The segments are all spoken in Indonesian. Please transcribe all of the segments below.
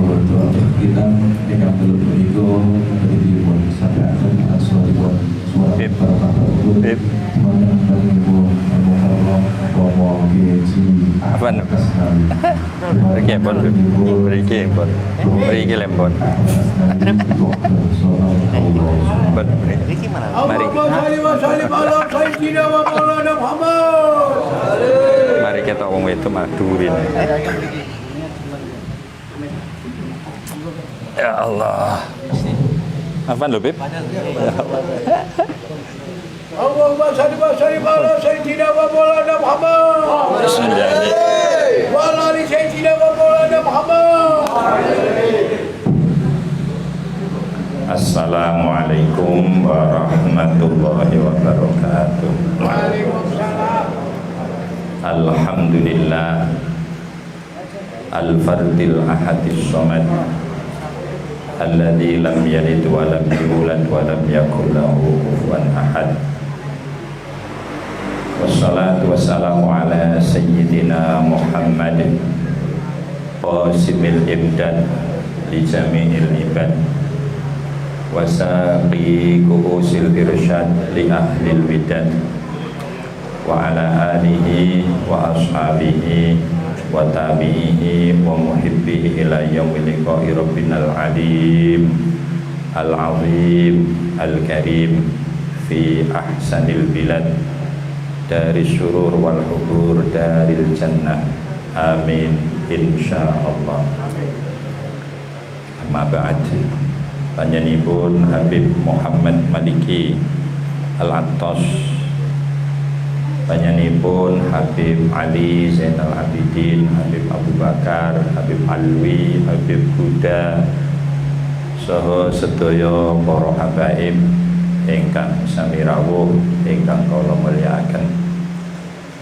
doa kita dengan belum berigo dari pun sampai akhir suara suara para bapak ibu semuanya dari ibu Allah ngomong gizi Apaan? Beri bon, beri lembon. Bon, Riki mana? mari, mari kita ngomong itu madurin. Ya Allah. Apaan lo, Beb? Allahumma shalli wa sallim ala sayyidina wa maulana Muhammad. Bismillah. Wa ala ali sayyidina wa maulana Muhammad. Assalamualaikum warahmatullahi wabarakatuh. Waalaikumsalam. Alhamdulillah Al-Fardil Ahadis Somad Alladzi lam yalid wa lam yulad wa lam yakul lahu kufuwan ahad. Wassalatu wassalamu ala sayyidina Muhammadin qasimil imdad li jami'il ibad wa saqi kuusil irsyad li ahlil widad wa ala alihi wa ashabihi wa tabi'ihi wa muhibbihi ila yaumil liqa'i rabbinal alim al-azim al-karim fi ahsanil bilad dari syurur wal hubur daril jannah amin insyaallah. Amma ba'd, panjenenganipun Habib Muhammad Maliki Al-Attas, panjenenganipun Habib Ali Zainal Abidin, Habib Abu Bakar, Habib Alwi, Habib Huda, saha sedaya para habaib ingkang sami rawuh ingkang kula mulyakaken.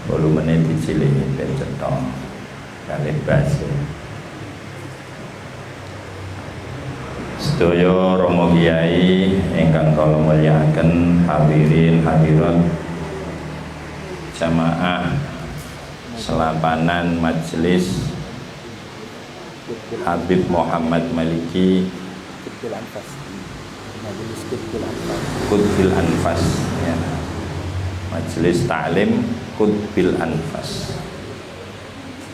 Volumene diciliki ben cetha kalih basa. Sedaya Romo Kiai ingkang kula mulyakaken, hadirin hadirat jamaah selapanan majelis Habib Muhammad Maliki Qutbil Anfas ya. Majelis Ta'lim Qutbil Anfas.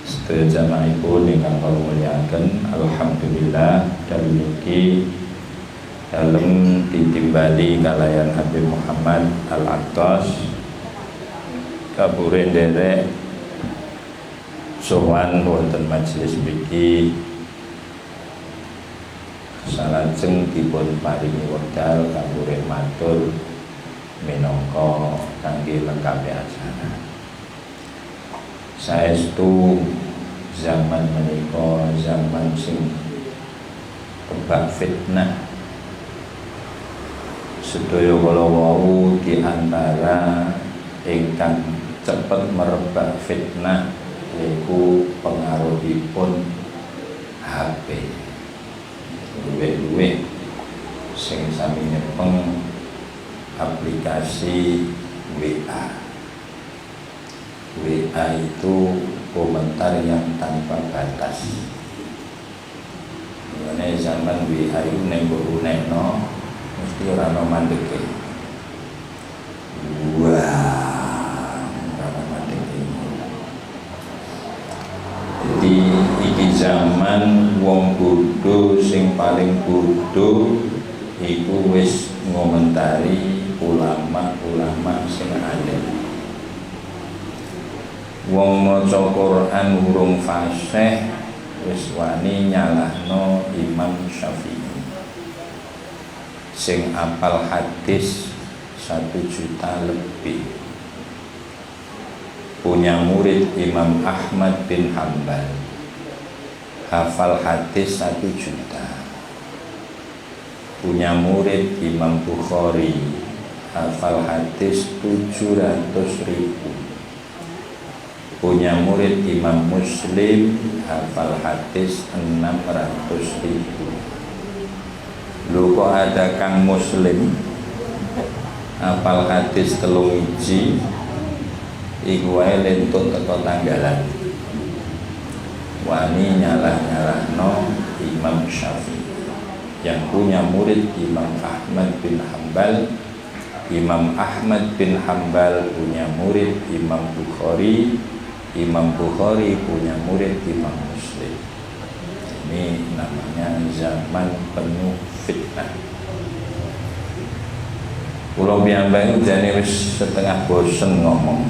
Sedaya jamaahipun ingkang kula mulyakaken, alhamdulillah dalem niki dalem ditimbali kalayan Habib Muhammad Al-Attas kabure nderek sowan wonten majelis mriki salajeng dipun paringi wekdal kabure matur minangka kangge lengkapi acara. Saestu zaman menika zaman sing kebak fitnah. Sedaya kala wau di antara ingkang cepet merebak fitnah yaiku pengaruhipun HP. Luwih-luwih sing sami nyepeng aplikasi WA. WA itu komentar yang tanpa batas. Mengenai zaman WA itu nenggo-nengno mesti ora ono mandeke. Wah, ora mandeke. Jadi iki zaman wong bodho sing paling bodho iku wis ngomentari ulama-ulama sing alim. Wong maca Quran urung fasih wis wani nyalahno Imam Syafi'i sing apal hadis 1 juta lebih, punya murid Imam Ahmad bin Hanbal hafal hadis 1 juta, punya murid Imam Bukhari hafal hadis 700.000, punya murid Imam Muslim hafal hadis 600.000. Lho kok ada Kang Muslim hafal hadis 3 iji iku wae lentut teko tanggalan. Wani nyalah-nyalahno Imam Syafi'i. Yang punya murid Imam Ahmad bin Hambal. Imam Ahmad bin Hambal punya murid Imam Bukhari. Imam Bukhari punya murid Imam Muslim. Ini namanya zaman penuh fitnah. Kula piyambak jane wis setengah bosen ngomong.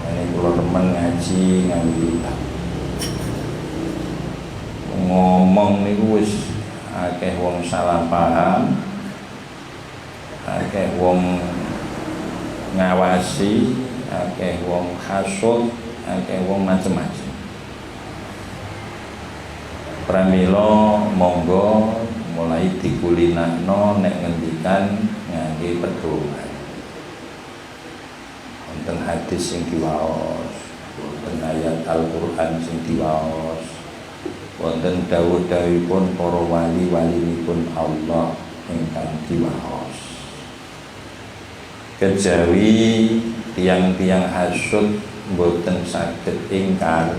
Ini kula temen ngaji nganggo ngomong niku wis akeh wong salah paham, akeh wong ngawasi, akeh wong hasud, akeh wong macem-macem. Pramila monggo mulai dikulinakno nek ngendikan ngangge pedoman. Wonten hadis sing diwaos, wonten ayat Al-Qur'an sing diwaos, wonten dawuh-dawuhipun para wali-walinipun Allah ingkang diwaos. Kejawi tiang-tiang hasud boten saged ingkar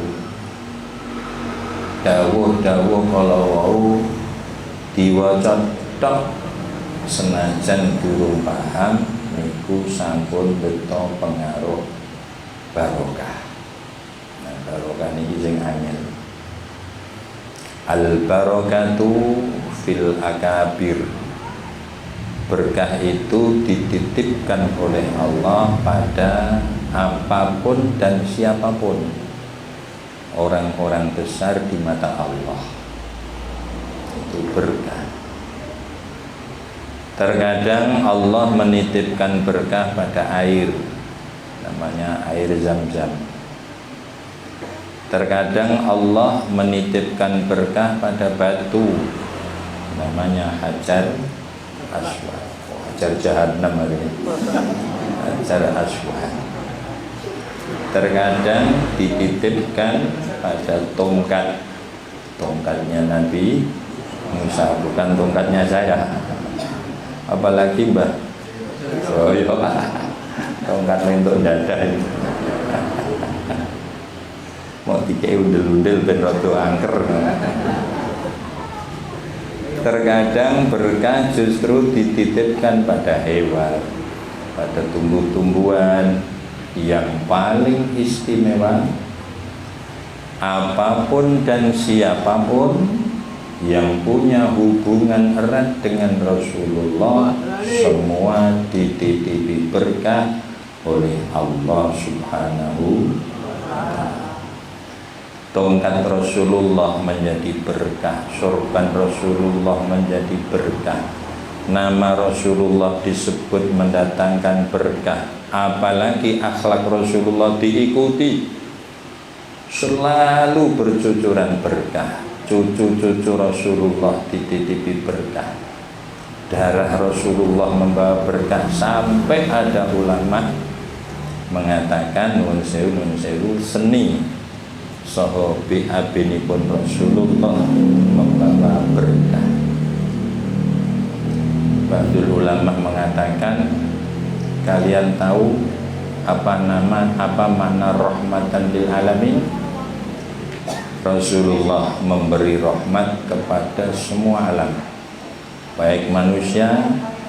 dawuh-dawuh kala wau diwaca tok senajan durung paham niku sampun beto pengaruh barokah. Nah, barokah niki sing angel. Al barokatu fil akabir. Berkah itu dititipkan oleh Allah pada apapun dan siapapun, orang-orang besar di mata Allah. Itu berkah. Terkadang Allah menitipkan berkah pada air, namanya air Zam-Zam. Terkadang Allah menitipkan berkah pada batu, namanya Hajar Aswad. Hajar Jahannam hari ini. Hajar Aswad. Terkadang dititipkan pada tongkat, tongkatnya Nabi Musa, bukan tongkatnya saya. Apalagi Mbah, oh iya, tongkat untuk dada ini. Mau dikei undel-undel ben rada angker. Terkadang berkah justru dititipkan pada hewan, pada tumbuh-tumbuhan yang paling istimewa. Apapun dan siapapun yang punya hubungan erat dengan Rasulullah, semua dititipi berkah oleh Allah Subhanahu wa ta'ala. Tongkat Rasulullah menjadi berkah, sorban Rasulullah menjadi berkah, nama Rasulullah disebut mendatangkan berkah. Apalagi akhlak Rasulullah diikuti, selalu bercucuran berkah. Cucu-cucu Rasulullah dititipi berkah, darah Rasulullah membawa berkah. Sampai ada ulama mengatakan nun sewu seni sahabi abinipun Rasulullah membawa berkah. Ba'dul ulama mengatakan, kalian tahu apa makna rahmatan lil alamin? Rasulullah memberi rahmat kepada semua alam, baik manusia,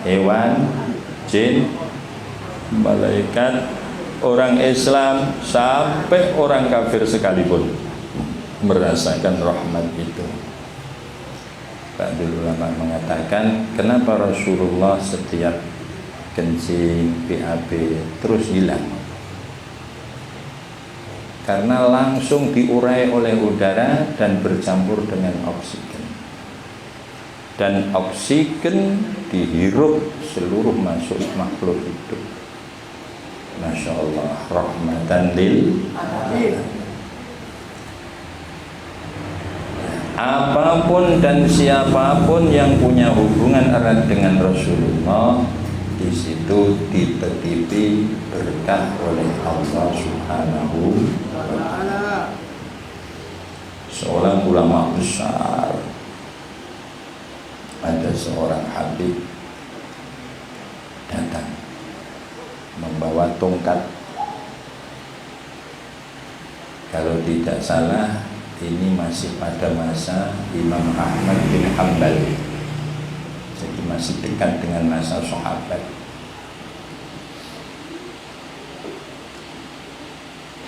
hewan, jin, malaikat, orang Islam, sampai orang kafir sekalipun merasakan rahmat itu. Ba'dul ulama mengatakan, kenapa Rasulullah setiap kencing, BAB terus hilang? Karena langsung diurai oleh udara dan bercampur dengan oksigen, dan oksigen dihirup seluruh makhluk hidup. Masya Allah, rahmatan lil alamin. Apapun dan siapapun yang punya hubungan erat dengan Rasulullah, di situ dititipi berkah oleh Allah Subhanahu wa ta'ala. Seorang ulama besar, ada seorang habib datang membawa tongkat. Kalau tidak salah ini masih pada masa Imam Ahmad bin Hanbal, jadi masih dekat dengan masa sahabat.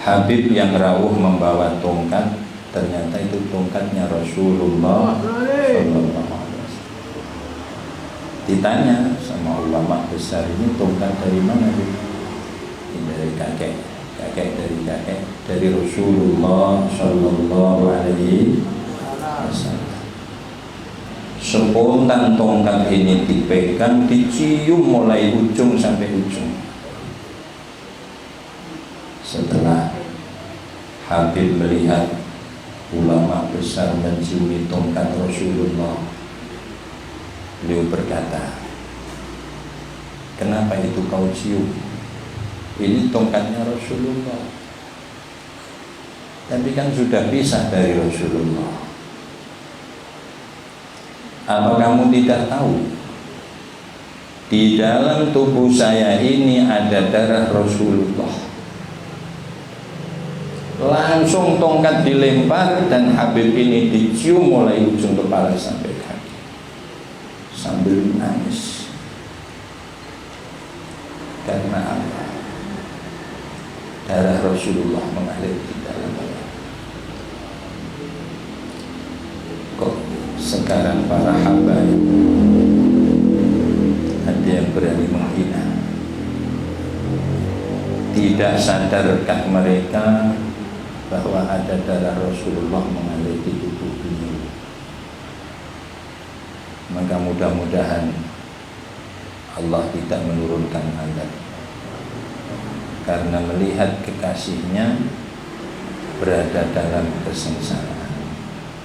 Habib yang rawuh membawa tongkat, ternyata itu tongkatnya Rasulullah Sallallahu Alaihi Wasallam. Ditanya sama ulama besar, ini tongkat dari mana? Ini dari kakek dari kakek, dari Rasulullah Sallallahu Alaihi Wasallam. Spontan tongkat ini dipegang, dicium mulai ujung sampai ujung. Setelah Habib melihat ulama besar menciumi tongkat Rasulullah, beliau berkata, kenapa itu kau cium? Ini tongkatnya Rasulullah, tapi kan sudah pisah dari Rasulullah. Apa kamu tidak tahu di dalam tubuh saya ini ada darah Rasulullah? Langsung tongkat dilempar dan Habib ini dicium mulai ujung kepala sampai kaki sambil menangis. Karena apa? Darah Rasulullah mengalir di dalam badan. Kok sekarang para hamba ada yang berani menghina? Tidak sadarkah mereka bahwa ada darah Rasulullah mengalir di tubuh beliau? Maka mudah-mudahan Allah tidak menurunkan azab, karena melihat kekasihnya berada dalam kesengsaraan.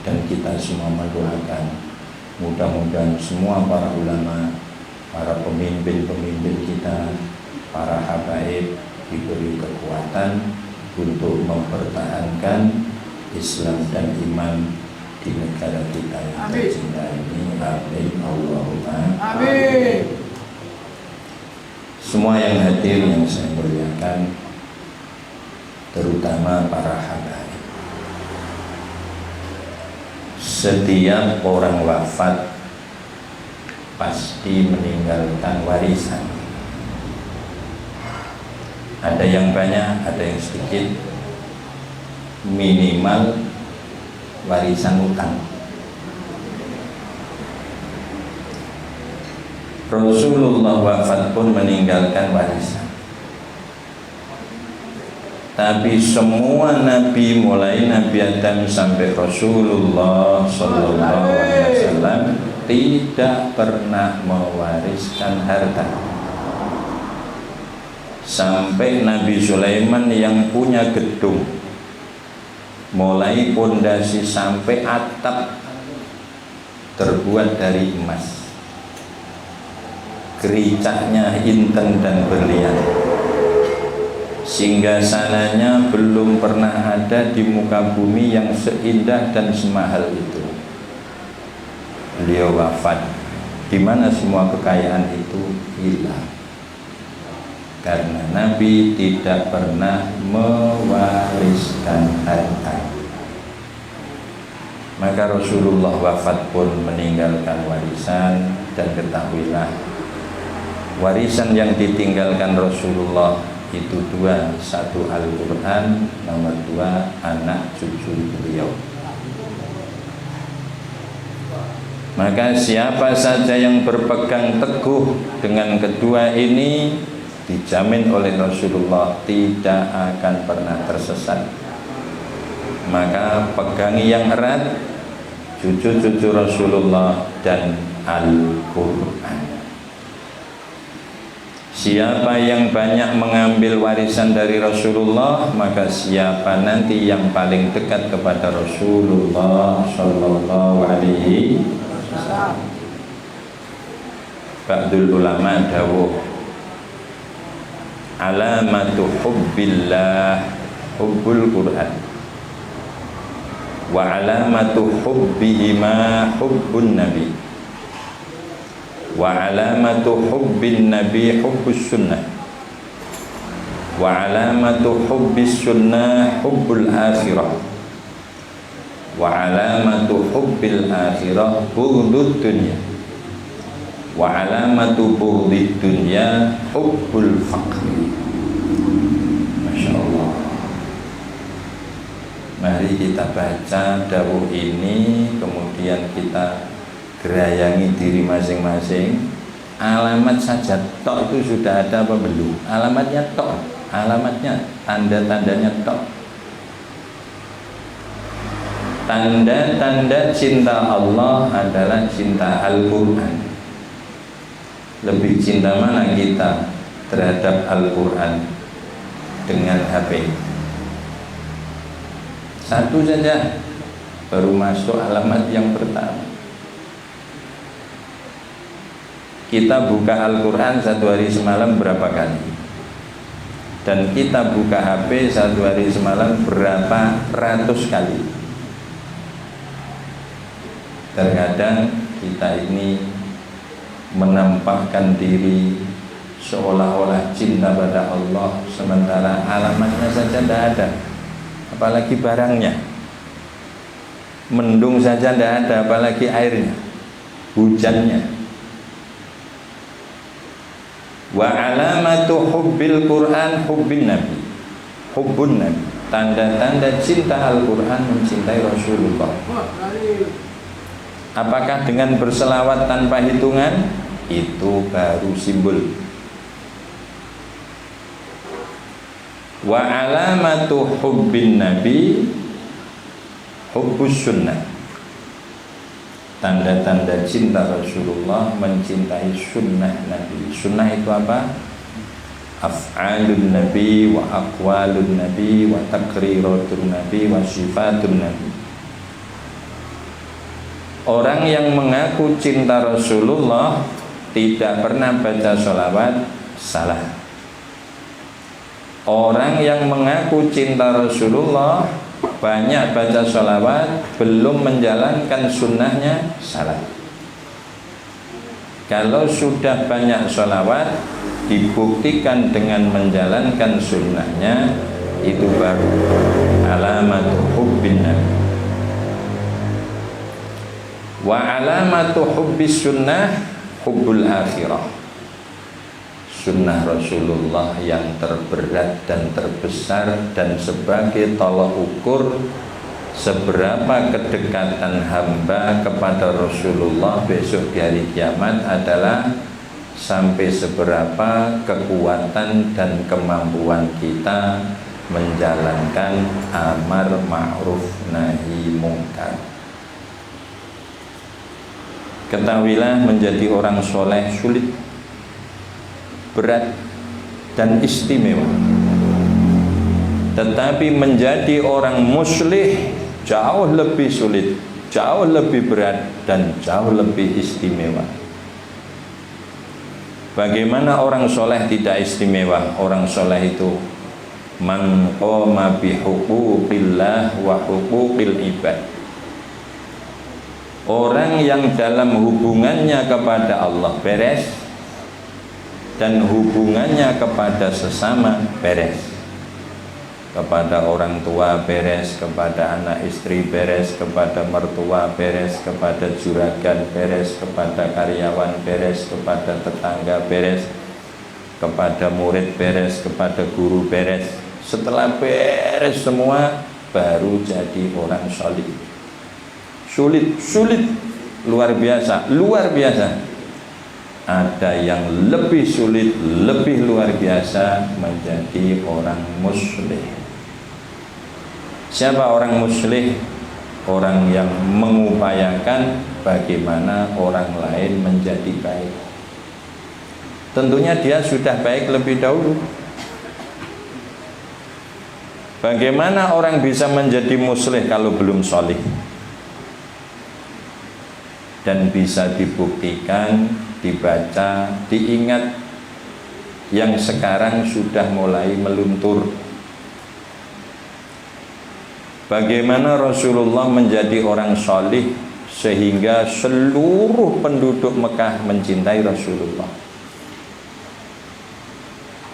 Dan kita semua mendoakan mudah-mudahan semua para ulama, para pemimpin-pemimpin kita, para habaib diberi kekuatan untuk mempertahankan Islam dan iman di negara kita yang tercinta ini. Amin Allahumma amin. Semua yang hadir yang saya muliakan, terutama para habaib, setiap orang wafat pasti meninggalkan warisan. Ada yang banyak, ada yang sedikit. Minimal warisan utang. Rasulullah wafat pun meninggalkan warisan. Tapi semua nabi, mulai Nabi Adam sampai Rasulullah Sallallahu Alaihi Wasallam, tidak pernah mewariskan harta. Sampai Nabi Sulaiman yang punya gedung, mulai pondasi sampai atap terbuat dari emas, gericanya inten dan berlian, sehingga sananya belum pernah ada di muka bumi yang seindah dan semahal itu. Beliau wafat, di mana semua kekayaan itu hilang, karena Nabi tidak pernah mewariskan harta. Maka Rasulullah wafat pun meninggalkan warisan. Dan ketahuilah, warisan yang ditinggalkan Rasulullah itu dua: satu Al-Quran, nomor dua anak cucu beliau. Maka siapa saja yang berpegang teguh dengan kedua ini, dijamin oleh Rasulullah tidak akan pernah tersesat. Maka pegangi yang erat cucu-cucu Rasulullah dan Al-Quran. Siapa yang banyak mengambil warisan dari Rasulullah, maka siapa nanti yang paling dekat kepada Rasulullah Sallallahu Alaihi Wasallam. Ba'dul ulama dawuh, alamatu hubbillah hubbul Quran, wa alamatu hubbihima hubbun nabi, wa alamatu hubbin nabi hubbus sunnah, wa alamatu hubbis sunnah hubbul akhirah, wa alamatu hubbil akhirah bughdud dunya, wa alamatu bughdid dunya hubbul faqri. Masya Allah. Mari kita baca dawuh ini, kemudian kita gerayangi diri masing-masing. Alamat saja tok itu sudah ada apa belum? Alamatnya tok, alamatnya, tanda-tandanya tok. Tanda-tanda cinta Allah adalah cinta Al-Quran. Lebih cinta mana kita terhadap Al-Quran dengan HP? Satu saja, baru masuk alamat yang pertama. Kita buka Al-Quran satu hari semalam berapa kali? Dan kita buka HP satu hari semalam berapa ratus kali? Terkadang kita ini menampakkan diri seolah-olah cinta pada Allah, sementara alamatnya saja tidak ada, apalagi barangnya. Mendung saja tidak ada, apalagi airnya, hujannya. Wa alamatu hubbil Quran hubbin Nabi, hubbun Nabi. Tanda-tanda cinta Al-Quran mencintai Rasulullah. Apakah dengan berselawat tanpa hitungan? Itu baru simbol. Wa alamatu hubbin Nabi hubbus sunnah. Tanda-tanda cinta Rasulullah mencintai sunnah Nabi. Sunnah itu apa? Af'alun Nabi wa aqwalun Nabi wa taqriratun Nabi wa sifatun Nabi. Orang yang mengaku cinta Rasulullah tidak pernah baca sholawat, salah. Orang yang mengaku cinta Rasulullah banyak baca sholawat, belum menjalankan sunnahnya, salah. Kalau sudah banyak sholawat dibuktikan dengan menjalankan sunnahnya, itu baru alamatu hubbin Nabi. Wa alamatu hubbis sunnah hubbul akhirah. Sunnah Rasulullah yang terberat dan terbesar dan sebagai tolak ukur seberapa kedekatan hamba kepada Rasulullah besok di hari kiamat adalah sampai seberapa kekuatan dan kemampuan kita menjalankan amar ma'ruf nahi mungkar. Ketahuilah, menjadi orang soleh sulit, berat dan istimewa. Tetapi menjadi orang muslih jauh lebih sulit, jauh lebih berat dan jauh lebih istimewa. Bagaimana orang soleh tidak istimewa? Orang soleh itu man qama bi huquqillah wa huquqil ibad. Orang yang dalam hubungannya kepada Allah beres dan hubungannya kepada sesama beres. Kepada orang tua beres, kepada anak istri beres, kepada mertua beres, kepada juragan beres, kepada karyawan beres, kepada tetangga beres, kepada murid beres, kepada guru beres. Setelah beres semua, baru jadi orang solih. Sulit, luar biasa, luar biasa. Ada yang lebih sulit, lebih luar biasa, menjadi orang muslih. Siapa orang muslih? Orang yang mengupayakan bagaimana orang lain menjadi baik. Tentunya dia sudah baik lebih dahulu. Bagaimana orang bisa menjadi muslih kalau belum solih? Dan bisa dibuktikan, dibaca, diingat yang sekarang sudah mulai meluntur. Bagaimana Rasulullah menjadi orang solih sehingga seluruh penduduk Mekah mencintai Rasulullah.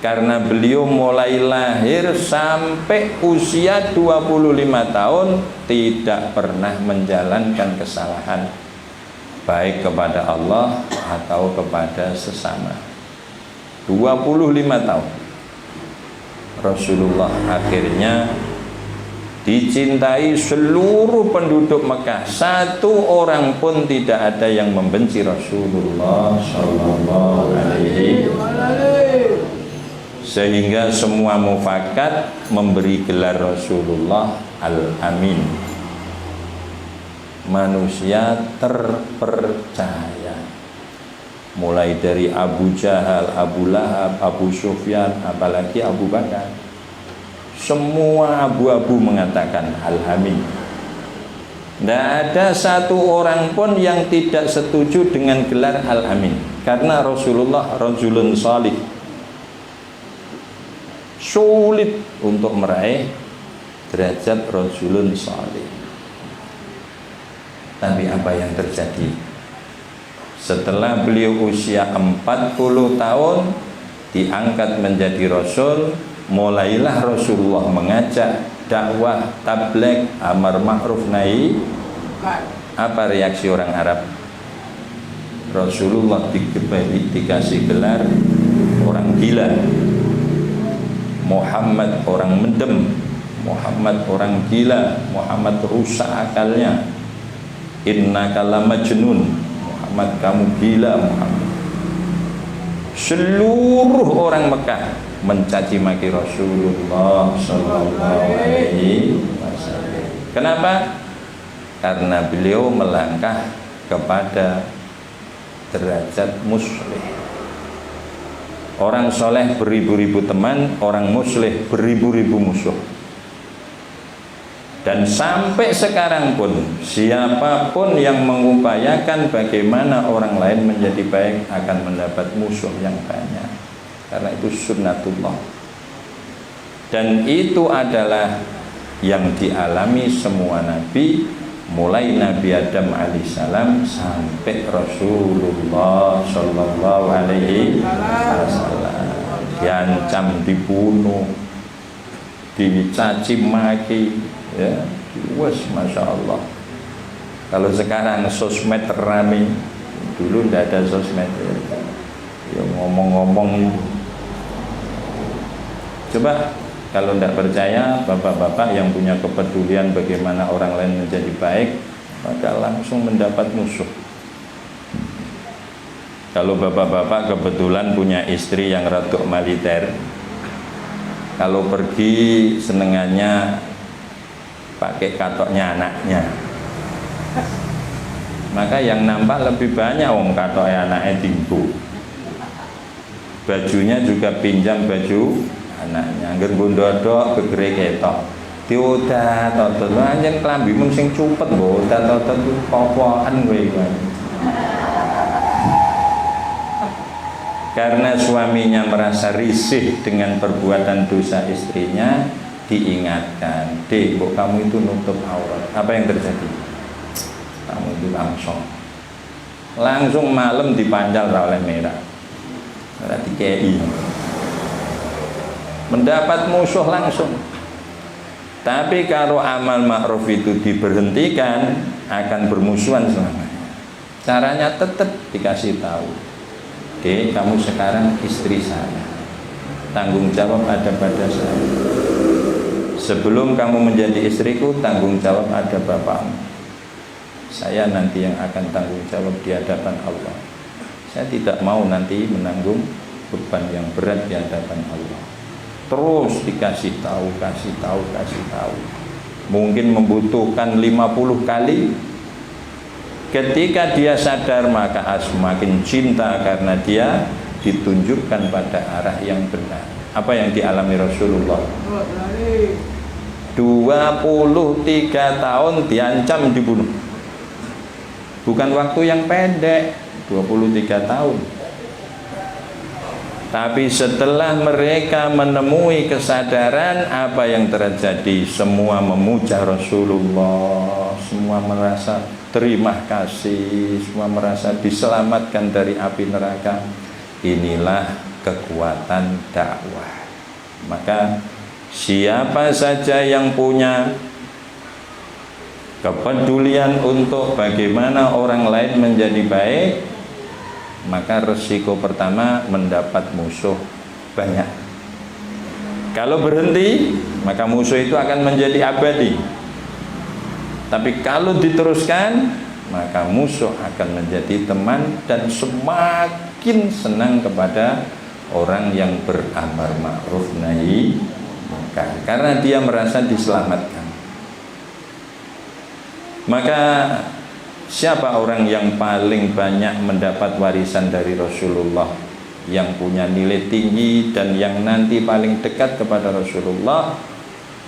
karena beliau mulai lahir sampai usia 25 tahun tidak pernah menjalankan kesalahan baik kepada Allah atau kepada sesama. 25 tahun Rasulullah akhirnya dicintai seluruh penduduk Mekah. Satu orang pun tidak ada yang membenci Rasulullah Sallallahu Alaihi Wasallam, sehingga semua mufakat memberi gelar Rasulullah Al-Amin, manusia terpercaya. Mulai dari Abu Jahal, Abu Lahab, Abu Sufyan, apalagi Abu Bakar, semua abu-abu mengatakan Al-Amin. Tidak ada satu orang pun yang tidak setuju dengan gelar Al-Amin, karena Rasulullah rajulun salih, sulit untuk meraih derajat rajulun salih. Tapi apa yang terjadi? Setelah beliau usia 40 tahun diangkat menjadi Rasul, mulailah Rasulullah mengajak dakwah, tabligh, amar ma'ruf nahi. Apa reaksi orang Arab? Rasulullah dikasih gelar orang gila, Muhammad orang mendem, Muhammad orang gila, Muhammad rusak akalnya, innaka lamajnun, Muhammad kamu gila Muhammad. Seluruh orang Mekah mencaci maki Rasulullah Sallallahu Alaihi Wasallam. Kenapa? Karena beliau melangkah kepada derajat muslih. Orang soleh beribu-ribu teman, orang muslih beribu-ribu musuh. Dan sampai sekarang pun siapapun yang mengupayakan bagaimana orang lain menjadi baik akan mendapat musuh yang banyak. Karena itu sunnatullah. Dan itu adalah yang dialami semua nabi, mulai Nabi Adam alaihissalam sampai Rasulullah Sallallahu Alaihi Wasallam. Diancam, dibunuh, dicaci maki, ya, wes, masya Allah. Kalau sekarang sosmed rame, dulu tidak ada sosmed, ya ngomong-ngomong itu. Coba kalau tidak percaya, bapak-bapak yang punya kepedulian bagaimana orang lain menjadi baik, maka langsung mendapat musuh. Kalau bapak-bapak kebetulan punya istri yang rada militer, kalau pergi senengannya pakai katoknya anaknya, maka yang nampak lebih banyak wong katoknya anaknya tinggu. Bajunya juga pinjam baju anaknya, angger gondodok gegere ketok. Diodat totot anjen klambimu sing cupet mbok totot popokan kowe iki. Karena suaminya merasa risih dengan perbuatan dosa istrinya, diingatkan, "Dek, mbok kamu itu nutup aurat." Apa yang terjadi? Kamu itu langsung malam dipanjal oleh merah. Berarti KI mendapat musuh langsung. Tapi kalau amal ma'ruf itu diberhentikan, akan bermusuhan selamanya. Caranya tetap dikasih tahu, "Dek, kamu sekarang istri saya, tanggung jawab ada pada saya. Sebelum kamu menjadi istriku, tanggung jawab ada bapakmu. Saya nanti yang akan tanggung jawab di hadapan Allah. Saya tidak mau nanti menanggung beban yang berat di hadapan Allah." Terus dikasih tahu, kasih tahu, kasih tahu. Mungkin membutuhkan 50 kali. Ketika dia sadar, maka semakin cinta karena dia ditunjukkan pada arah yang benar. Apa yang dialami Rasulullah? 23 tahun diancam dibunuh. Bukan waktu yang pendek, 23 tahun. Tapi setelah mereka menemui kesadaran, apa yang terjadi? Semua memuja Rasulullah, semua merasa terima kasih, semua merasa diselamatkan dari api neraka. Inilah kekuatan dakwah. Maka siapa saja yang punya kepedulian untuk bagaimana orang lain menjadi baik, maka resiko pertama mendapat musuh banyak. Kalau berhenti, maka musuh itu akan menjadi abadi. Tapi kalau diteruskan, maka musuh akan menjadi teman dan semakin senang kepada orang yang beramar ma'ruf nahi munkar, karena dia merasa diselamatkan. Maka siapa orang yang paling banyak mendapat warisan dari Rasulullah, yang punya nilai tinggi dan yang nanti paling dekat kepada Rasulullah,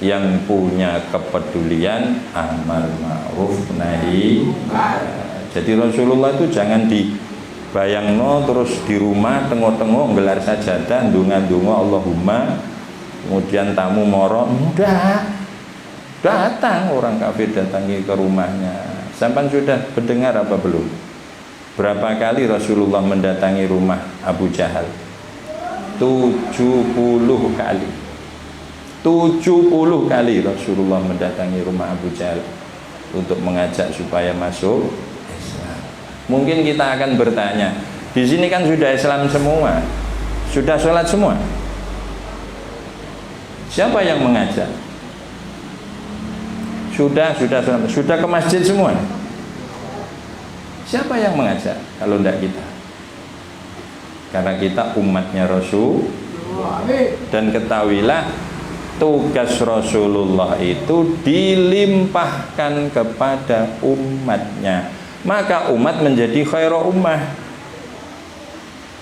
yang punya kepedulian amar ma'ruf nahi munkar. Jadi Rasulullah itu jangan dibayangno terus di rumah tengok-tengok gelar sajadah ndonga-ndonga Allahumma, kemudian tamu moro, enggak. Datang orang kafir, datangi ke rumahnya. Sampai sudah mendengar apa belum? Berapa kali Rasulullah mendatangi rumah Abu Jahal? 70 kali. 70 kali Rasulullah mendatangi rumah Abu Jahal untuk mengajak supaya masuk Islam. Mungkin kita akan bertanya, di sini kan sudah Islam semua, sudah sholat semua. Siapa yang mengajak? Sudah ke masjid semua. Siapa yang mengajak kalau tidak kita? Karena kita umatnya Rasul. Dan ketahuilah, tugas Rasulullah itu dilimpahkan kepada umatnya. Maka umat menjadi khairul ummah.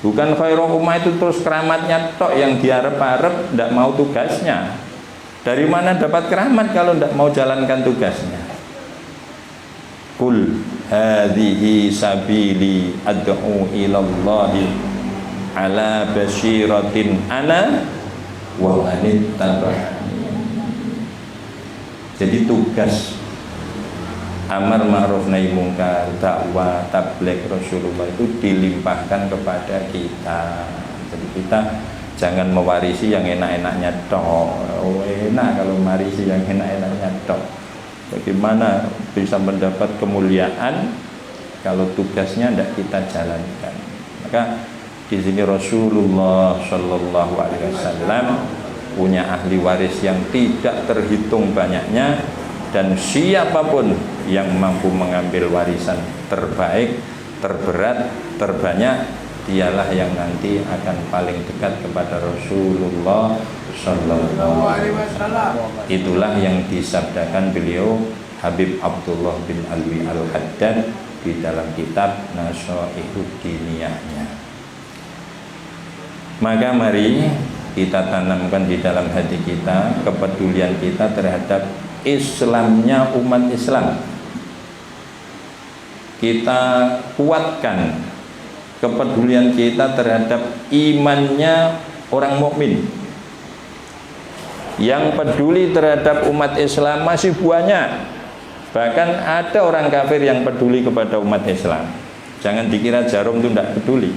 Bukan khairul ummah itu terus keramatnya tok yang diharap-harap, tidak mau tugasnya. Dari mana dapat keramat kalau tidak mau jalankan tugasnya? Qul hadhihi sabili ad'u ilallahi ala basyiratin ana wa manittaba'ani. Jadi tugas amar ma'ruf nahi munkar, dakwah, tabligh Rasulullah itu dilimpahkan kepada kita. Jadi kita jangan mewarisi yang enak-enaknya tok. Enak kalau mewarisi yang enak-enaknya tok. Bagaimana bisa mendapat kemuliaan kalau tugasnya tidak kita jalankan? Maka di sini Rasulullah Shallallahu Alaihi Wasallam punya ahli waris yang tidak terhitung banyaknya, dan siapapun yang mampu mengambil warisan terbaik, terberat, terbanyak, dialah yang nanti akan paling dekat kepada Rasulullah Sallallahu Alaihi Wasallam. Itulah yang disabdakan beliau Habib Abdullah bin Alwi Al-Haddad di dalam kitab Nasaihud Diniyahnya. Maka mari kita tanamkan di dalam hati kita kepedulian kita terhadap Islamnya umat Islam. Kita kuatkan kepedulian kita terhadap imannya orang mukmin. Yang peduli terhadap umat Islam masih banyak. Bahkan ada orang kafir yang peduli kepada umat Islam. Jangan dikira Jarum itu tidak peduli.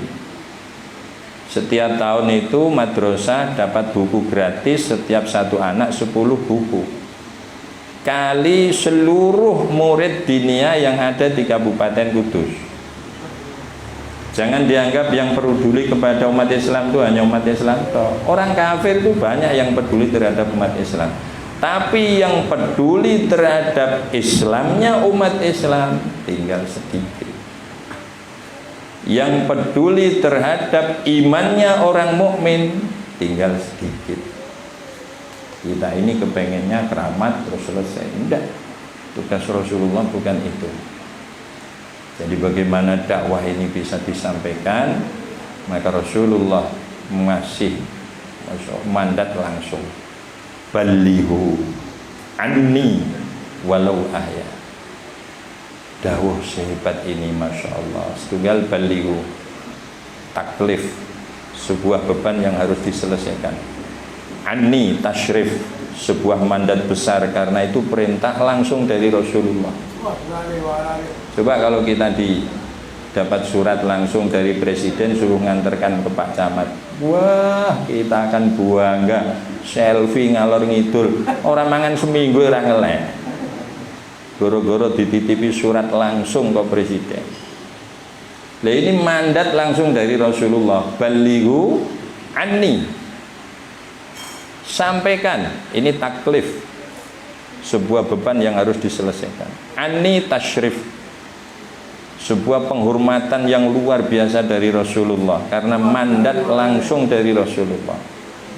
Setiap tahun itu madrasah dapat buku gratis, setiap satu anak 10 buku. Kali seluruh murid dinia yang ada di Kabupaten Kudus. Jangan dianggap yang peduli kepada umat Islam itu hanya umat Islam toh. Orang kafir itu banyak yang peduli terhadap umat Islam. Tapi yang peduli terhadap Islamnya umat Islam tinggal sedikit. Yang peduli terhadap imannya orang mukmin tinggal sedikit. Kita ini kepengennya keramat terus selesai. Tidak. Tugas Rasulullah bukan itu. Jadi bagaimana dakwah ini bisa disampaikan, maka Rasulullah masih mandat langsung, balighu anni walau ayat. Dawuh sehebat ini, Masya Allah. Setunggal balighu, taklif, sebuah beban yang harus diselesaikan. Anni tashrif, sebuah mandat besar, karena itu perintah langsung dari Rasulullah. Coba kalau kita dapat surat langsung dari presiden suruh nganterkan ke Pak Camat. Wah, kita akan bangga, selfie ngalor ngidul. Orang mangan seminggu ora ngelek. Goro-goro dititipi surat langsung ke presiden. Lah ini mandat langsung dari Rasulullah. Balighu anni. Sampaikan, ini taklif. Sebuah beban yang harus diselesaikan. Anni tasyrif. Sebuah penghormatan yang luar biasa dari Rasulullah karena mandat langsung dari Rasulullah.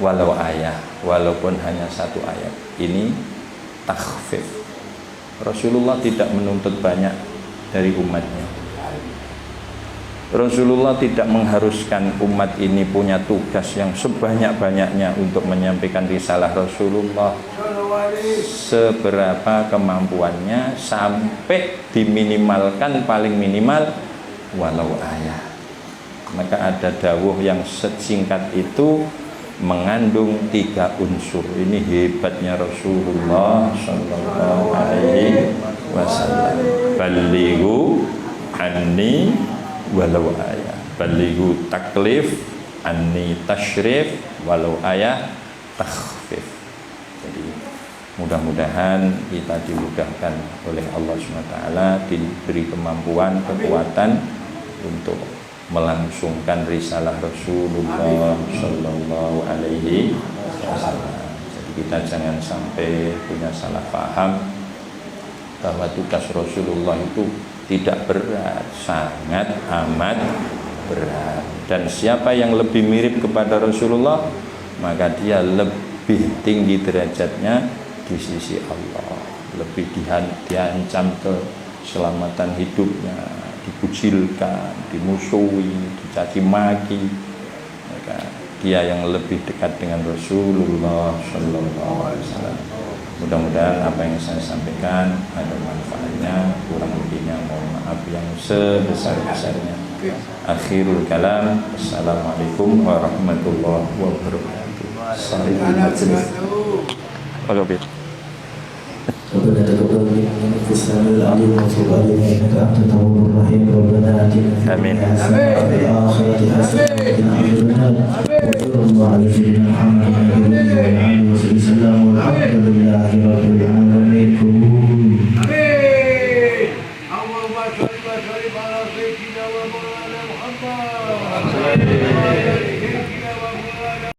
Walau ayat, walaupun hanya satu ayat. Ini takhfif. Rasulullah tidak menuntut banyak dari umatnya. Rasulullah tidak mengharuskan umat ini punya tugas yang sebanyak-banyaknya untuk menyampaikan risalah Rasulullah. Seberapa kemampuannya sampai diminimalkan paling minimal walau ayat. Maka ada dawuh yang sesingkat itu mengandung 3 unsur. Ini hebatnya Rasulullah sallallahu alaihi wasallam. Balighu anni walau ayat. Balighu taklif anni tasyrif walau ayat takhfif. Jadi mudah-mudahan kita dimudahkan oleh Allah SWT, diberi kemampuan, kekuatan untuk melangsungkan risalah Rasulullah Sallallahu Alaihi Wasallam. Jadi kita jangan sampai punya salah paham bahwa tugas Rasulullah itu tidak berat, sangat amat berat. Dan siapa yang lebih mirip kepada Rasulullah, maka dia lebih tinggi derajatnya di sisi Allah, lebih diancam keselamatan hidupnya, dikucilkan, dimusuhi, dicaci maki. Maka dia yang lebih dekat dengan Rasulullah Sallallahu Alaihi Wasallam. Mudah-mudahan apa yang saya sampaikan ada manfaatnya, kurang lebihnya mohon maaf yang sebesar-besarnya. Akhirul kalam, assalamualaikum warahmatullahi wabarakatuh. ربنا تقبل منا انك السميع العليم وتب علينا انك انت التواب الرحيم ربنا اتنا في الدنيا حسنه وفي الاخره حسنه وقنا عذاب النار وصلى الله على سيدنا محمد وعلى اله وصحبه وسلم والحمد لله رب العالمين.